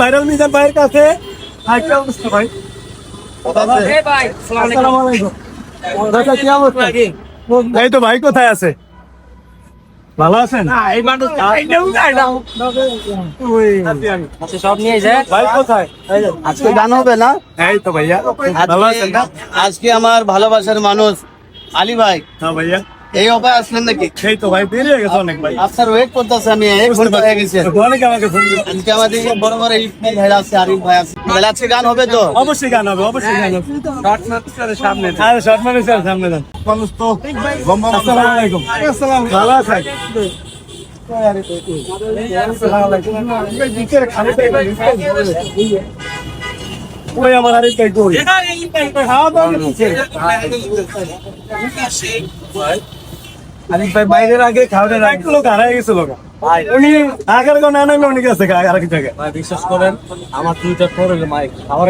Viral Mizan ভাইয়ের কাছে একটা অবস্থা ভাই। আসসালামু আলাইকুম। দাদা কি অবস্থা? এই তো ভাই কোথায় আছে? ভালো আছেন? সব নিয়ে যায়। ভাই কোথায়? আজকে গান হবে না? এই তো ভাইয়া ভালো আছেন না? আজকে আমার ভালোবাসার মানুষ আলী ভাই হ্যাঁ ভাইয়া এই অপায় আসলেন নাকি? এই তো ভাই দেরি হয়ে গেছে অনেক ভাই। আপনার ওয়েট করতেছে, আমি এক ঘন্টা হয়ে গেছে। অনেক আমাকে ফোন দিয়েছে। আজকে আমাদের এই বড় বড় ইফতার ভাইরা আছে, আরিফ ভাই আছে, তাহলে আজকে গান হবে তো? অবশ্যই গান হবে, অবশ্যই গান হবে। সামনে আরে শর্ট মানে স্যার সামনে যান। মানুষ তো আসসালামু আলাইকুম। ভালো আছেন? ওই আমার আরেক ভাই কই? খাওয়া দাওয়া করতেছে। আরেক ভাই বাইরের আগে খাওয়ার আগে লোক হারাই গেছে লোক। উনি আগের কোন আনাইলো উনি গেছে আরেক জায়গায়। বিশ্বাস করেন আমার দুইটা পরে মাইক আমার